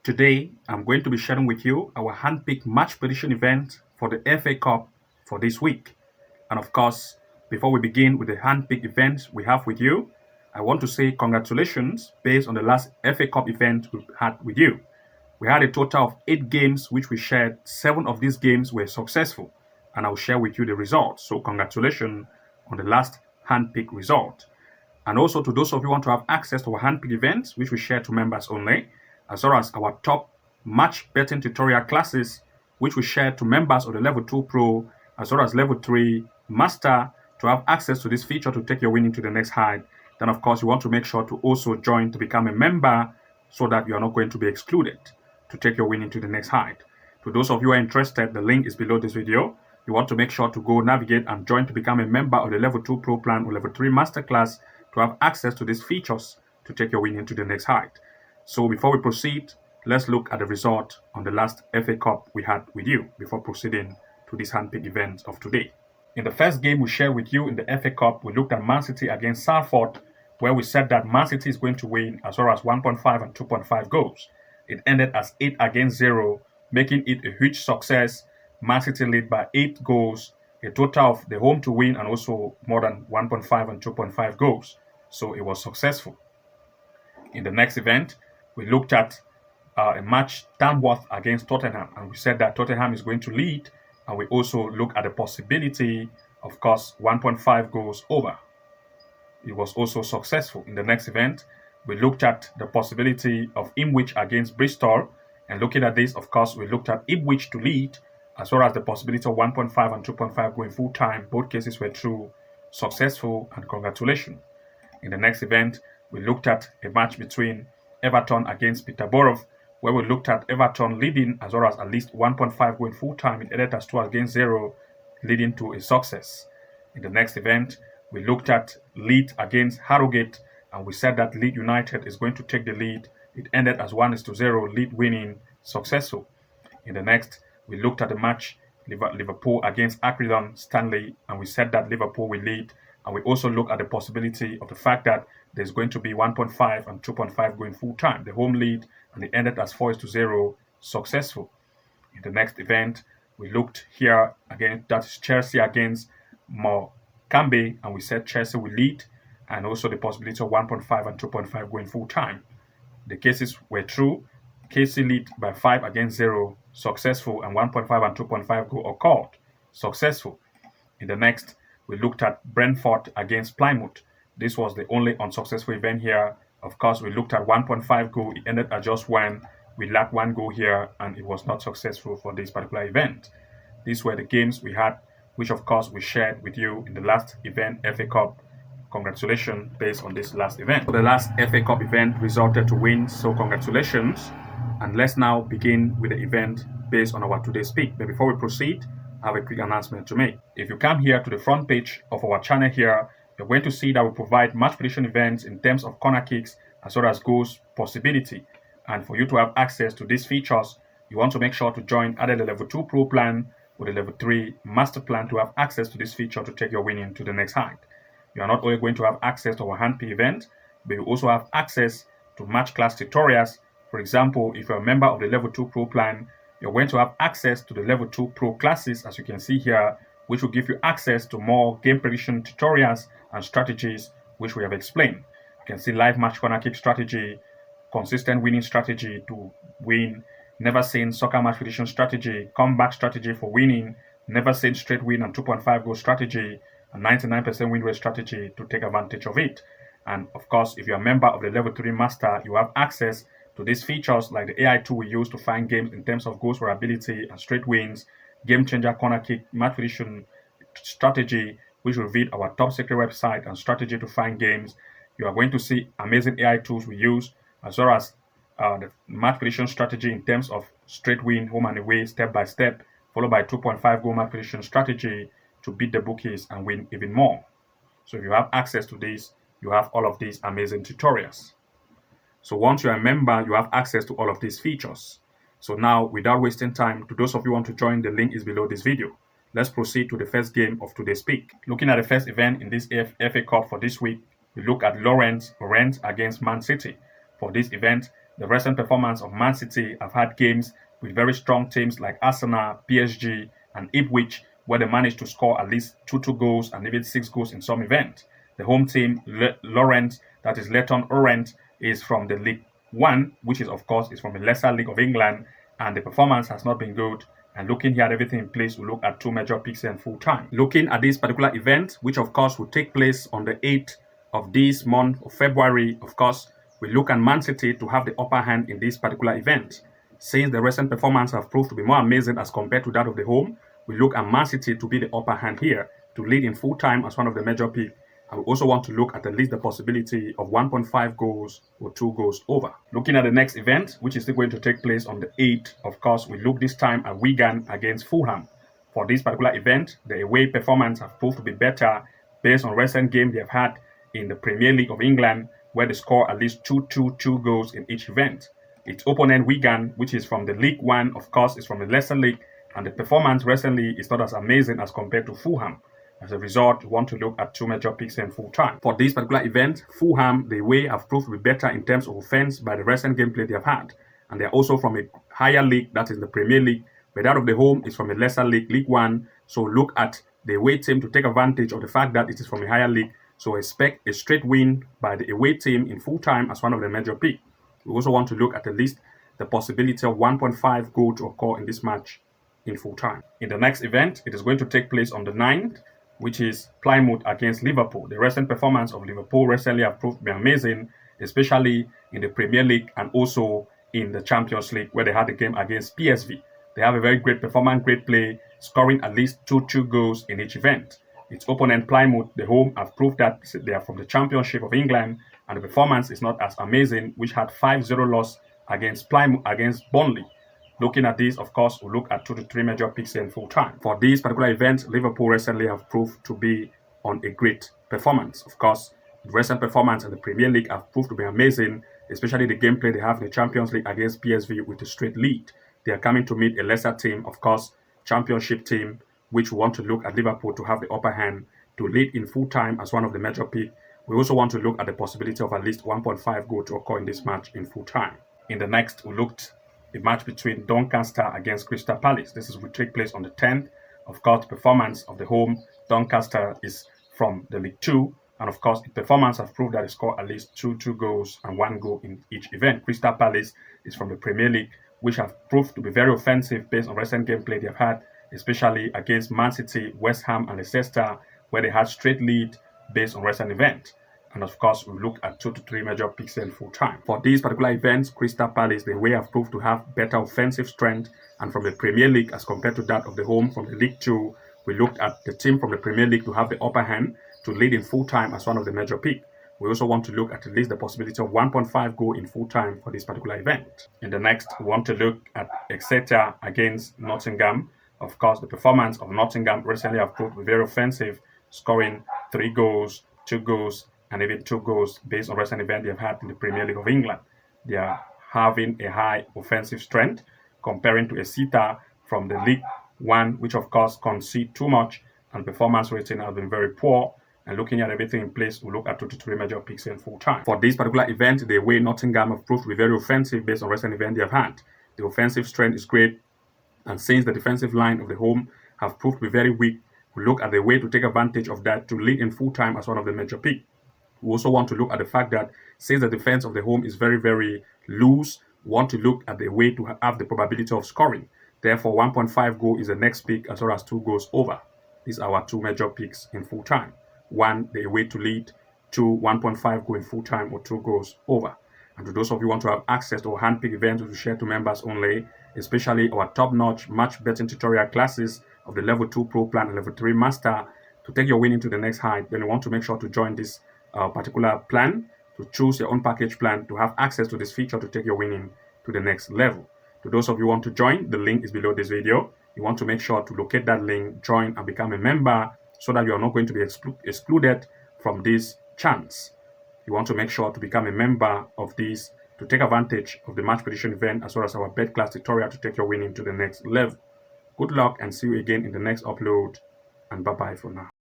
Today, I'm going to be sharing with you our handpicked match prediction event for the FA Cup for this week. And of course, before we begin with the handpicked events we have with you, I want to say congratulations based on the last FA Cup event we had with you. We had a total of 8 games which we shared. 7 of these games were successful, and I'll share with you the results. So congratulations on the last handpicked result. And also to those of you who want to have access to our handpicked events, which we share to members only, as well as our top match betting tutorial classes, which we share to members of the Level 2 Pro, as well as Level 3 Master, to have access to this feature to take your winning to the next height. Then, of course, you want to make sure to also join to become a member so that you are not going to be excluded to take your winning to the next height. To those of you who are interested, the link is below this video. You want to make sure to go navigate and join to become a member of the Level 2 Pro plan or Level 3 Masterclass to have access to these features to take your winning to the next height. So before we proceed, let's look at the result on the last FA Cup we had with you before proceeding to this handpicked event of today. In the first game we shared with you in the FA Cup, we looked at Man City against Salford, where we said that Man City is going to win as well as 1.5 and 2.5 goals. It ended as 8 against 0, making it a huge success. Man City led by 8 goals, a total of the home to win and also more than 1.5 and 2.5 goals. So it was successful. In the next event, we looked at a match Tamworth against Tottenham, and we said that Tottenham is going to lead, and we also look at the possibility, of course, 1.5 goals over. It was also successful. In the next event, we looked at the possibility of Ipswich against Bristol, and looking at this, of course, we looked at Ipswich to lead, as well as the possibility of 1.5 and 2.5 going full time. Both cases were true, successful, and congratulations. In the next event, we looked at a match between Everton against Peterborough, where we looked at Everton leading as well as at least 1.5 going full time. It ended as 2 against 0, leading to a success. In the next event, we looked at Leeds against Harrogate, and we said that Leeds United is going to take the lead. It ended as 1-0, Leeds winning, successful. In the next, we looked at the match Liverpool against Accrington Stanley, and we said that Liverpool will lead. And we also look at the possibility of the fact that there's going to be 1.5 and 2.5 going full time. The home lead, and it ended as 4-0, successful. In the next event, we looked here again, that's Chelsea against Morecambe, and we said Chelsea will lead, and also the possibility of 1.5 and 2.5 going full time. The cases were true. KC lead by 5 against 0, successful, and 1.5 and 2.5 go occurred, successful. In the next, we looked at Brentford against Plymouth. This was the only unsuccessful event here. Of course, we looked at 1.5 goal. It ended at just 1. We lacked 1 goal here, and it was not successful for this particular event. These were the games we had, which of course we shared with you in the last event, FA Cup. Congratulations based on this last event. The last FA Cup event resulted to win, so congratulations. And let's now begin with the event based on our today's pick. But before we proceed, I have a quick announcement to make. If you come here to the front page of our channel here, you're going to see that we provide match prediction events in terms of corner kicks as well as goals possibility. And for you to have access to these features, you want to make sure to join either the Level 2 Pro plan or the Level 3 Master plan to have access to this feature to take your winning to the next height. You are not only going to have access to our handpick event, but you also have access to match class tutorials. For example, if you're a member of the Level 2 Pro plan, you're going to have access to the Level 2 Pro classes, as you can see here, which will give you access to more game prediction tutorials and strategies, which we have explained. You can see live match corner kick strategy, consistent winning strategy to win, never seen soccer match prediction strategy, comeback strategy for winning, never seen straight win and 2.5 goal strategy, and 99% win rate strategy to take advantage of it. And of course, if you're a member of the Level 3 Master, you have access to these features like the AI tool we use to find games in terms of goals for ability and straight wins, game changer corner kick, match prediction strategy, which will reveal our top secret website and strategy to find games. You are going to see amazing AI tools we use, as well as the match prediction strategy in terms of straight win, home and away, step by step, followed by 2.5 goal match prediction strategy to beat the bookies and win even more. So if you have access to this, you have all of these amazing tutorials. So once you're a member, you have access to all of these features. So now, without wasting time, to those of you who want to join, the link is below this video. Let's proceed to the first game of today's pick. Looking at the first event in this FA Cup for this week, we look at Orient against Man City. For this event, the recent performance of Man City have had games with very strong teams like Arsenal, PSG, and Ipswich, where they managed to score at least 2 goals and even 6 goals in some event. The home team, Leyton, that is Leyton Orient, is from the League One, which is of course is from the lesser league of England, and the performance has not been good. And looking here at everything in place, we look at 2 major picks in full time. Looking at this particular event, which of course will take place on the 8th of this month of February, of course, we look at Man City to have the upper hand in this particular event. Since the recent performance have proved to be more amazing as compared to that of the home, we look at Man City to be the upper hand here, to lead in full time as one of the major picks. And we also want to look at least the possibility of 1.5 goals or 2 goals over. Looking at the next event, which is still going to take place on the 8th, of course, we look this time at Wigan against Fulham. For this particular event, the away performance have proved to be better based on recent games they have had in the Premier League of England, where they score at least 2 goals in each event. Its opponent, Wigan, which is from the League One, of course, is from the lesser league, and the performance recently is not as amazing as compared to Fulham. As a result, we want to look at 2 major picks in full time. For this particular event, Fulham, the way have proved to be better in terms of offense by the recent gameplay they have had. And they are also from a higher league, that is the Premier League, but that of the home is from a lesser league, League One. So look at the away team to take advantage of the fact that it is from a higher league. So expect a straight win by the away team in full time as one of the major picks. We also want to look at least the possibility of 1.5 goal to occur in this match in full time. In the next event, it is going to take place on the 9th, which is Plymouth against Liverpool. The recent performance of Liverpool recently have proved to be amazing, especially in the Premier League and also in the Champions League, where they had a game against PSV. They have a very great performance, great play, scoring at least 2 goals in each event. Its opponent, Plymouth, the home, have proved that they are from the Championship of England, and the performance is not as amazing, which had 5-0 loss against Plymouth against Burnley. Looking at this, of course, we'll look at 2 to 3 major picks in full time. For this particular event, Liverpool recently have proved to be on a great performance. Of course, the recent performance in the Premier League have proved to be amazing, especially the gameplay they have in the Champions League against PSV with a straight lead. They are coming to meet a lesser team, of course, Championship team, which we want to look at Liverpool to have the upper hand to lead in full time as one of the major picks. We also want to look at the possibility of at least 1.5 goal to occur in this match in full time. In the next, we looked a match between Doncaster against Crystal Palace. This will take place on the 10th. Of course, performance of the home, Doncaster is from the League 2. And of course, the performance has proved that they score at least 2 goals and 1 goal in each event. Crystal Palace is from the Premier League, which have proved to be very offensive based on recent gameplay they've had, especially against Man City, West Ham, and Exeter, where they had straight lead based on recent event. And of course, we look at 2 to 3 major picks in full time. For these particular events, Crystal Palace, they have proved to have better offensive strength, and from the Premier League as compared to that of the home from the League 2, we looked at the team from the Premier League to have the upper hand to lead in full time as one of the major picks. We also want to look at least the possibility of 1.5 goal in full time for this particular event. In the next, we want to look at Exeter against Nottingham. Of course, the performance of Nottingham recently have proved to be very offensive, scoring 3 goals, 2 goals, and even 2 goals based on recent events they've had in the Premier League of England. They are having a high offensive strength comparing to Exeter from the League One, which of course concede too much, and performance rating has been very poor. And looking at everything in place, we'll look at 2 to 3 major picks in full time. For this particular event, the way Nottingham have proved to be very offensive based on recent events they have had. The offensive strength is great, and since the defensive line of the home have proved to be very weak, we look at the way to take advantage of that to lead in full time as one of the major picks. We also want to look at the fact that since the defense of the home is very, very loose, we want to look at the way to have the probability of scoring. Therefore, 1.5 goal is the next pick as well as 2 goals over. These are our 2 major picks in full time. 1, the way to lead. 2, 1.5 goal in full time or 2 goals over. And to those of you who want to have access to our handpicked events to share to members only, especially our top-notch match betting tutorial classes of the Level 2 Pro Plan and Level 3 Master, to take your winning to the next height, then you want to make sure to join this particular plan, to choose your own package plan to have access to this feature to take your winning to the next level. To those of you who want to join, the link is below this video. You want to make sure to locate that link, join and become a member so that you are not going to be excluded from this chance. You want to make sure to become a member of this to take advantage of the match prediction event as well as our bet class tutorial to take your winning to the next level. Good luck and see you again in the next upload, and bye bye for now.